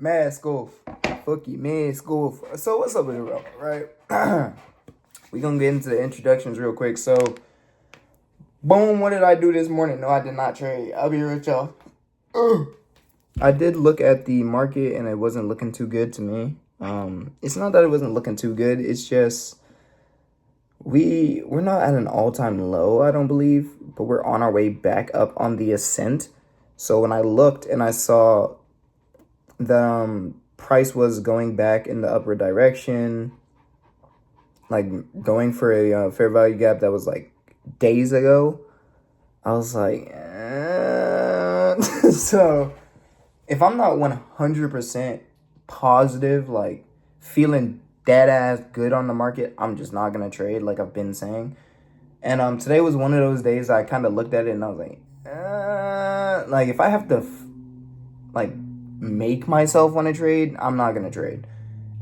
Mask off. Fuck you, mask off. So what's up, everyone? Right? We gonna get into the introductions real quick. So, boom, what did I do this morning? No, I did not trade. I'll be real with y'all. I did look at the market and it wasn't looking too good to me. It's not that it wasn't looking too good. It's just we're not at an all-time low, I don't believe, but we're on our way back up on the ascent. So when I looked and I saw the price was going back in the upward direction, like going for a fair value gap that was like days ago, I was like, so if I'm not 100% positive, like feeling dead ass good on the market, I'm just not gonna trade, like I've been saying. And today was one of those days I kind of looked at it and I was like if I have to like make myself want to trade, I'm not gonna trade,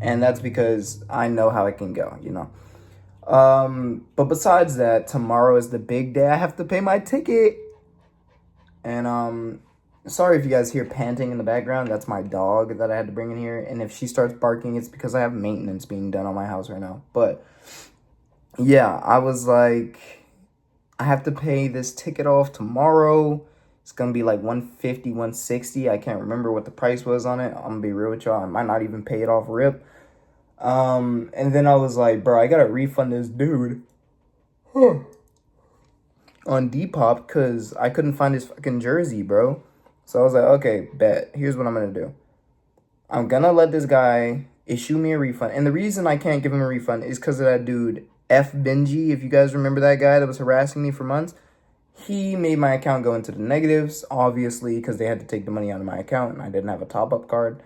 and that's because I know how it can go, you know. But besides that, tomorrow is the big day. I have to pay my ticket, and sorry if you guys hear panting in the background. That's my dog that I had to bring in here, and if she starts barking, it's because I have maintenance being done on my house right now. But yeah, I was like, I have to pay this ticket off tomorrow. It's gonna be like 150, 160. I can't remember what the price was on it. I'm gonna be real with y'all. I might not even pay it off rip. And then I was like, bro, I gotta refund this dude on Depop because I couldn't find his fucking jersey, bro. So I was like, okay, bet. Here's what I'm gonna do. I'm gonna let this guy issue me a refund. And the reason I can't give him a refund is because of that dude, F. Benji. If you guys remember that guy that was harassing me for months, he made my account go into the negatives, obviously, because they had to take the money out of my account and I didn't have a top-up card.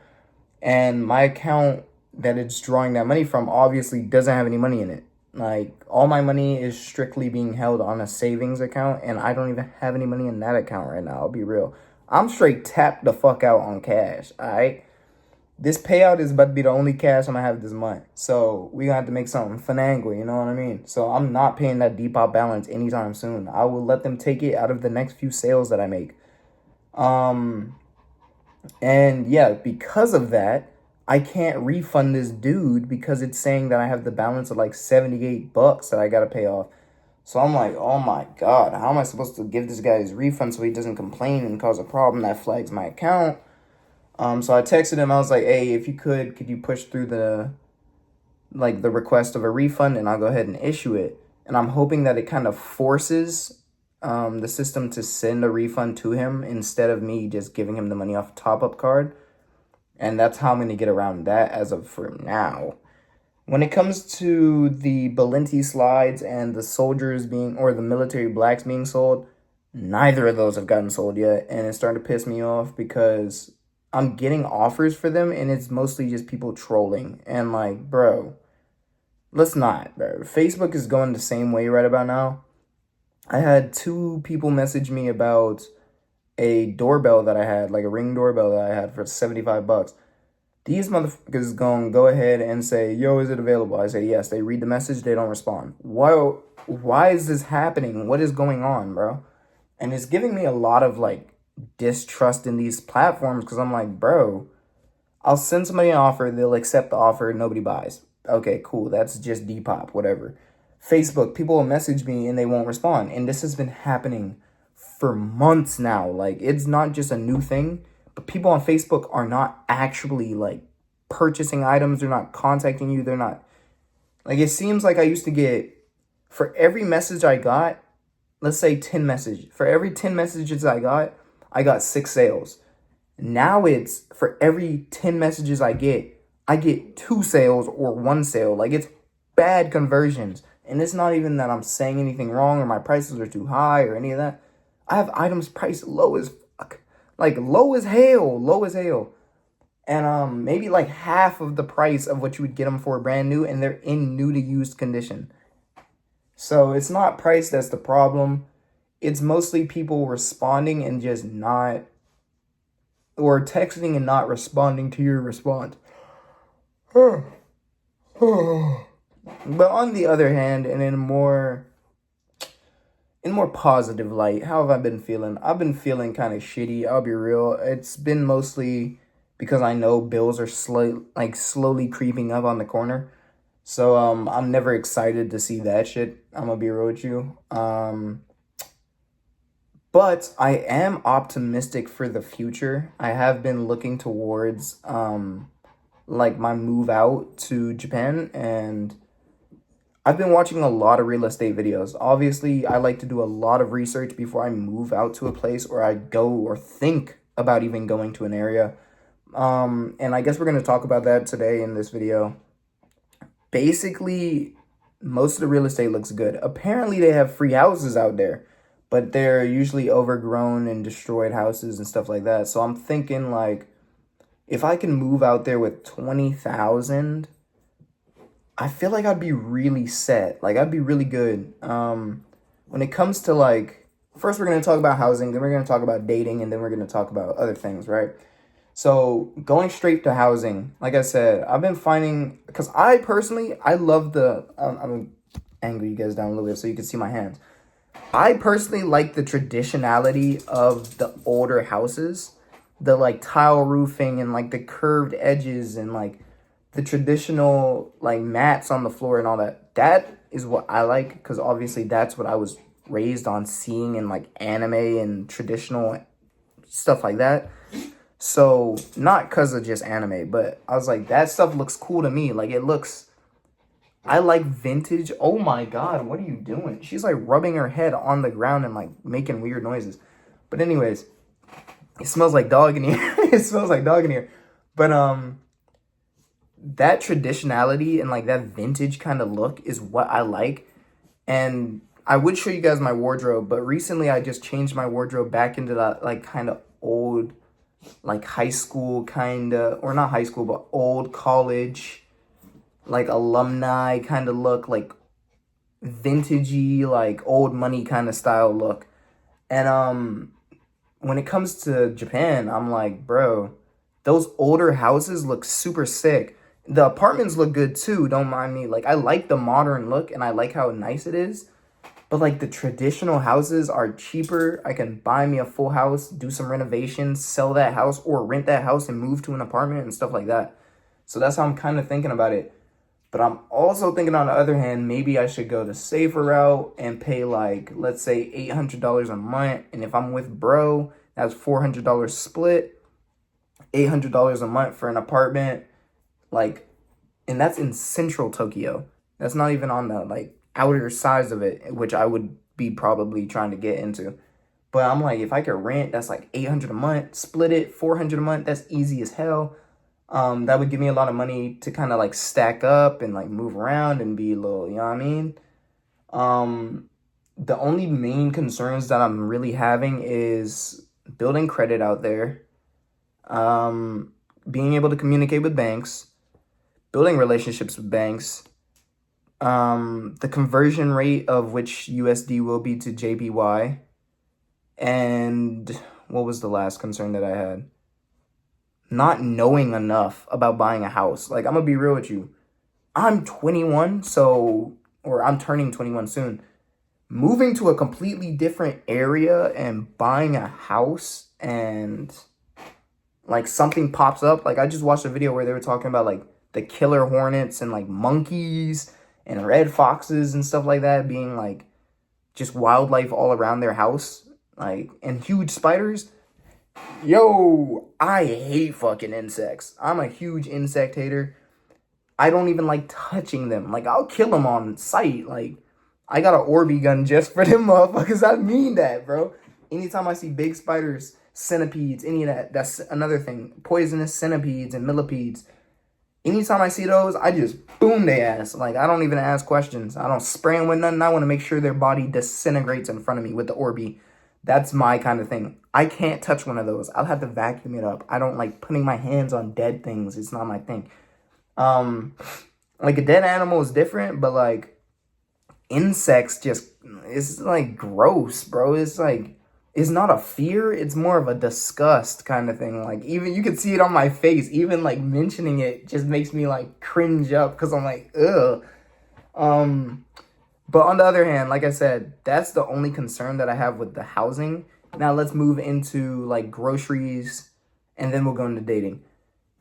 And my account that it's drawing that money from obviously doesn't have any money in it. Like, all my money is strictly being held on a savings account, and I don't even have any money in that account right now. I'll be real. I'm straight tapped the fuck out on cash, all right? This payout is about to be the only cash I'm gonna have this month. So we gonna have to make something finagle, you know what I mean? So I'm not paying that Depop balance anytime soon. I will let them take it out of the next few sales that I make. And yeah, because of that, I can't refund this dude because it's saying that I have the balance of like $78 that I gotta pay off. So I'm like, oh my God, how am I supposed to give this guy his refund so he doesn't complain and cause a problem that flags my account? So I texted him. I was like, hey, if you could you push through the request of a refund and I'll go ahead and issue it. And I'm hoping that it kind of forces the system to send a refund to him instead of me just giving him the money off a top-up card. And that's how I'm going to get around that as of for now. When it comes to the Balenti slides and the soldiers or the military blacks being sold, neither of those have gotten sold yet. And it's starting to piss me off because I'm getting offers for them and it's mostly just people trolling. And like, bro, let's not, bro. Facebook is going the same way right about now. I had 2 people message me about a doorbell that I had, like a Ring doorbell that I had for $75. These motherfuckers gonna go ahead and say, yo, is it available? I say, yes. They read the message, they don't respond. Why is this happening? What is going on, bro? And it's giving me a lot of like distrust in these platforms because I'm like, bro, I'll send somebody an offer, they'll accept the offer, nobody buys. Okay, cool, that's just Depop, whatever. Facebook, people will message me and they won't respond. And this has been happening for months now. Like, it's not just a new thing, but people on Facebook are not actually like purchasing items. They're not contacting you. They're not, like, it seems like I used to get, for every message I got, let's say 10 messages. For every 10 messages I got 6 sales. Now it's for every 10 messages I get 2 sales or 1 sale. Like, it's bad conversions. And it's not even that I'm saying anything wrong or my prices are too high or any of that. I have items priced low as fuck. Like, low as hell. And maybe like half of the price of what you would get them for brand new, and they're in new to used condition. So it's not price that's the problem. It's mostly people responding and just not, or texting and not responding to your response. But on the other hand, and in more positive light, how have I been feeling? I've been feeling kind of shitty. I'll be real. It's been mostly because I know bills are slowly creeping up on the corner. So I'm never excited to see that shit. I'm gonna be real with you. But I am optimistic for the future. I have been looking towards like my move out to Japan, and I've been watching a lot of real estate videos. Obviously, I like to do a lot of research before I move out to a place or I go or think about even going to an area. And I guess we're going to talk about that today in this video. Basically, most of the real estate looks good. Apparently, they have free houses out there, but they're usually overgrown and destroyed houses and stuff like that. So I'm thinking like if I can move out there with 20,000, I feel like I'd be really set. Like I'd be really good. When it comes to like, first we're gonna talk about housing, then we're gonna talk about dating, and then we're gonna talk about other things, right? So going straight to housing, like I said, I've been finding because I personally I love the. I'm gonna angle you guys down a little bit so you can see my hands. I personally like the traditionality of the older houses, the like tile roofing and like the curved edges and like the traditional like mats on the floor and all that. That is what I like because obviously that's what I was raised on seeing in like anime and traditional stuff like that. So not because of just anime, but I was like that stuff looks cool to me. Like it looks. I like vintage. Oh my god, what are you doing? She's like rubbing her head on the ground and like making weird noises. But anyways, it smells like dog in here. It smells like dog in here. But that traditionality and like that vintage kind of look is what I like. And I would show you guys my wardrobe, but recently I just changed my wardrobe back into that like kind of old, like high school kind of, or not high school, but old college, like alumni kind of look, like vintagey, like old money kind of style look. And when it comes to Japan, I'm like, bro, those older houses look super sick. The apartments look good too, don't mind me. Like I like the modern look and I like how nice it is. But like the traditional houses are cheaper. I can buy me a full house, do some renovations, sell that house or rent that house and move to an apartment and stuff like that. So that's how I'm kind of thinking about it. But I'm also thinking on the other hand, maybe I should go the safer route and pay like, let's say $800 a month. And if I'm with bro, that's $400 split, $800 a month for an apartment. Like, and that's in central Tokyo. That's not even on the like outer sides of it, which I would be probably trying to get into. But I'm like, if I could rent, that's like 800 a month, split it, 400 a month, that's easy as hell. That would give me a lot of money to kind of like stack up and like move around and be a little, you know what I mean? The only main concerns that I'm really having is building credit out there, being able to communicate with banks, building relationships with banks, the conversion rate of which USD will be to JPY, and what was the last concern that I had? Not knowing enough about buying a house. Like, I'm gonna be real with you. I'm 21, or I'm turning 21 soon. Moving to a completely different area and buying a house and like something pops up. Like, I just watched a video where they were talking about like the killer hornets and like monkeys and red foxes and stuff like that being like just wildlife all around their house. Like, and huge spiders. Yo, I hate fucking insects. I'm a huge insect hater. I don't even like touching them. Like, I'll kill them on sight. Like, I got an Orby gun just for them motherfuckers. I mean that, bro. Anytime I see big spiders, centipedes, any of that, that's another thing. Poisonous centipedes and millipedes. Anytime I see those, I just boom their ass. Like, I don't even ask questions. I don't spray them with nothing. I want to make sure their body disintegrates in front of me with the Orby. That's my kind of thing. I can't touch one of those. I'll have to vacuum it up. I don't like putting my hands on dead things. It's not my thing. Like a dead animal is different, but like insects just, it's like gross, bro. It's like, it's not a fear. It's more of a disgust kind of thing. Like even, you can see it on my face. Even like mentioning it just makes me like cringe up because I'm like, ugh. But on the other hand, like I said, that's the only concern that I have with the housing. Now let's move into like groceries and then we'll go into dating.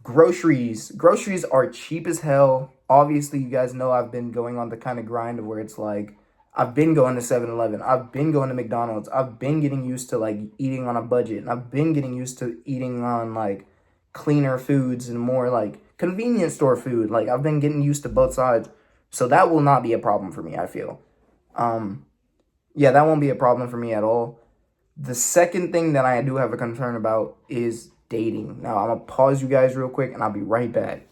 Groceries are cheap as hell. Obviously, you guys know I've been going on the kind of grind where it's like I've been going to 7-Eleven, I've been going to McDonald's, I've been getting used to like eating on a budget, and I've been getting used to eating on like cleaner foods and more like convenience store food. Like I've been getting used to both sides. So that will not be a problem for me, I feel. Um yeah, that won't be a problem for me at all. The second thing that I do have a concern about is dating. Now, I'm gonna pause you guys real quick and I'll be right back.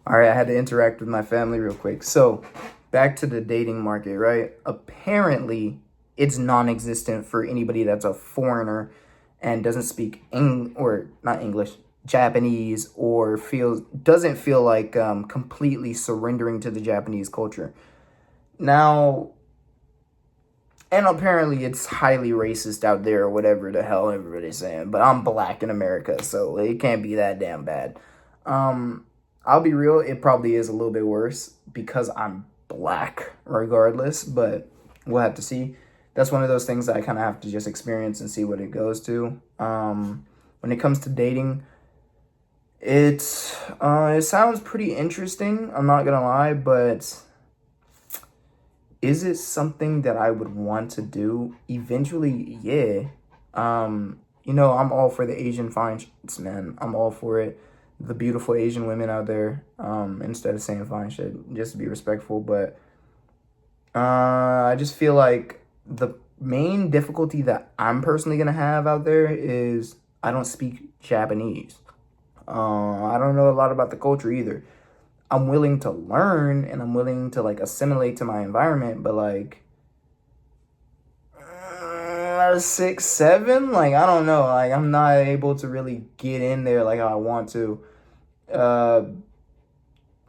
All right, I had to interact with my family real quick. So, back to the dating market, right? Apparently, it's non-existent for anybody that's a foreigner and doesn't speak or not English, Japanese, or doesn't feel like completely surrendering to the Japanese culture. Now, and apparently it's highly racist out there or whatever the hell everybody's saying. But I'm black in America, so it can't be that damn bad. I'll be real, it probably is a little bit worse because I'm black regardless, but we'll have to see. That's one of those things that I kind of have to just experience and see what it goes to. When it comes to dating, it sounds pretty interesting, I'm not gonna lie, but is it something that I would want to do? Eventually, yeah. I'm all for the Asian fine shits, man. I'm all for it. The beautiful Asian women out there. Instead of saying fine shit, just to be respectful. But I just feel like the main difficulty that I'm personally gonna have out there is I don't speak Japanese. I don't know a lot about the culture either. I'm willing to learn and I'm willing to like assimilate to my environment, but like 6, 7, like I don't know, like I'm not able to really get in there like how I want to. Uh,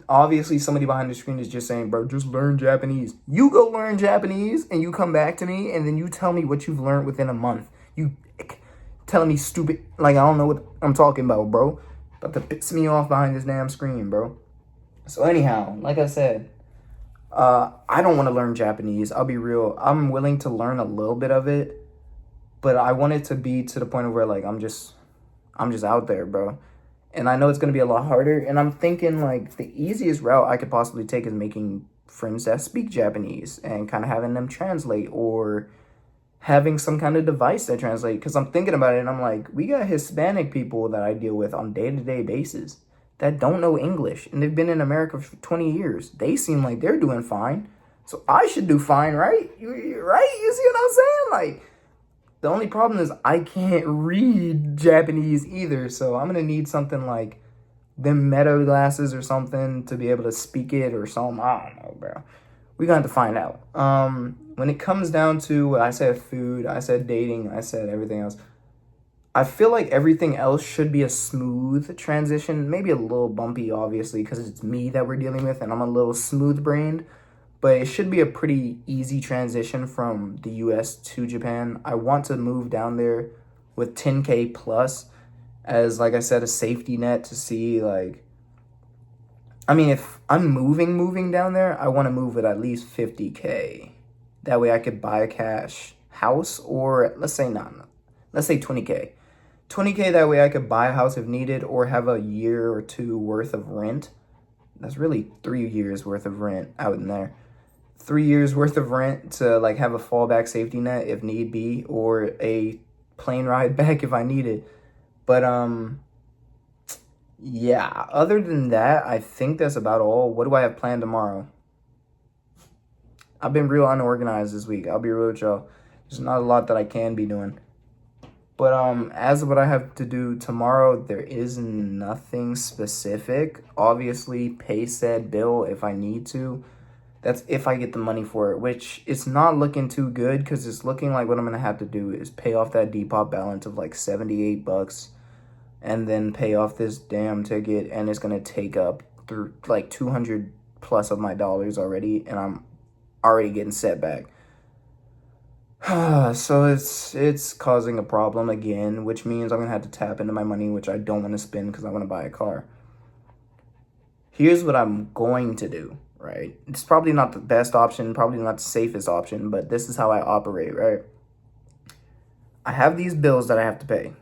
Obviously, somebody behind the screen is just saying, bro, just learn Japanese. You go learn Japanese and you come back to me and then you tell me what you've learned within a month. You telling me stupid, like I don't know what I'm talking about, bro. About to piss me off behind this damn screen, bro. So anyhow, like I said, I don't want to learn Japanese. I'll be real. I'm willing to learn a little bit of it, but I want it to be to the point of where like I'm just out there, bro. And I know it's gonna be a lot harder. And I'm thinking like the easiest route I could possibly take is making friends that speak Japanese and kind of having them translate or having some kind of device that translate. Because I'm thinking about it and I'm like, we got Hispanic people that I deal with on day-to-day basis that don't know English and they've been in America for 20 years. They seem like they're doing fine. So I should do fine, right? Right? You see what I'm saying? Like, the only problem is I can't read Japanese either. So I'm going to need something like them Meta glasses or something to be able to speak it or something. I don't know, bro. We're going to have to find out. When it comes down to, I said food, I said dating, I said everything else. I feel like everything else should be a smooth transition, maybe a little bumpy, obviously, because it's me that we're dealing with, and I'm a little smooth-brained, but it should be a pretty easy transition from the U.S. to Japan. I want to move down there with 10K plus as, like I said, a safety net to see, like, I mean, if I'm moving down there, I want to move with at least 50K. That way I could buy a cash house, or let's say 20K. 20K, that way I could buy a house if needed or have a year or two worth of rent. That's really 3 years worth of rent out in there. 3 years worth of rent to like have a fallback safety net if need be, or a plane ride back if I need it. But yeah, other than that, I think that's about all. What do I have planned tomorrow? I've been real unorganized this week. I'll be real with y'all. There's not a lot that I can be doing. But as of what I have to do tomorrow, there is nothing specific. Obviously, pay said bill if I need to. That's if I get the money for it, which it's not looking too good because it's looking like what I'm going to have to do is pay off that Depop balance of like $78 and then pay off this damn ticket, and it's going to take up through like 200 plus of my dollars already, and I'm already getting set back. So it's causing a problem again, which means I'm going to have to tap into my money, which I don't want to spend because I want to buy a car. Here's what I'm going to do, right? It's probably not the best option, probably not the safest option, but this is how I operate, right? I have these bills that I have to pay.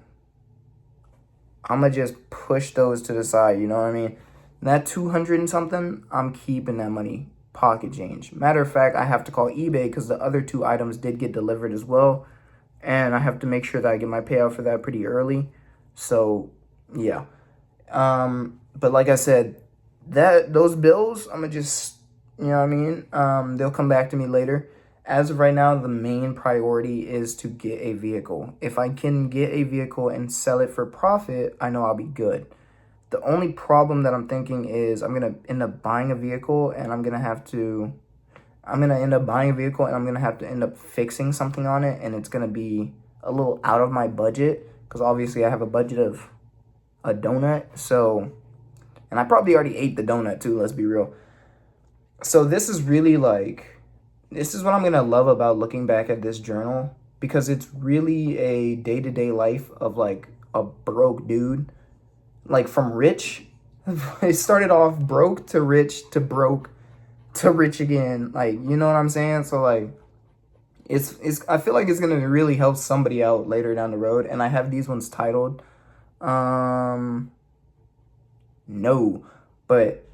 I'm gonna just push those to the side, you know what I mean? That 200 and something, I'm keeping that money, pocket change. Matter of fact, I have to call eBay because the other two items did get delivered as well. And I have to make sure that I get my payout for that pretty early. So, yeah. But like I said, that those bills, I'm gonna just, you know what I mean? They'll come back to me later. As of right now, the main priority is to get a vehicle. If I can get a vehicle and sell it for profit, I know I'll be good. The only problem that I'm thinking is I'm gonna end up buying a vehicle and I'm gonna end up buying a vehicle and I'm gonna have to end up fixing something on it, and it's gonna be a little out of my budget because obviously I have a budget of a donut. So, and I probably already ate the donut too, let's be real. So this is really like, this is what I'm gonna love about looking back at this journal, because it's really a day-to-day life of like a broke dude, like from rich. It started off broke to rich to broke to rich again, like, you know what I'm saying? So like, it's I feel like it's gonna really help somebody out later down the road. And I have these ones titled no, but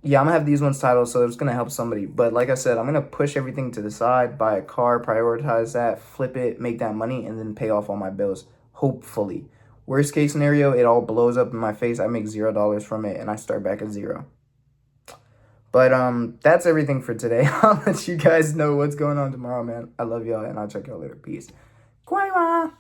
yeah, I'm gonna have these ones titled, so it's gonna help somebody. But like I said, I'm gonna push everything to the side, buy a car, prioritize that, flip it, make that money, and then pay off all my bills, hopefully. Worst case scenario, it all blows up in my face, I make $0 from it, and I start back at zero. But that's everything for today. I'll let you guys know what's going on tomorrow, man. I love y'all, and I'll check y'all later. Peace. Kwaiwa.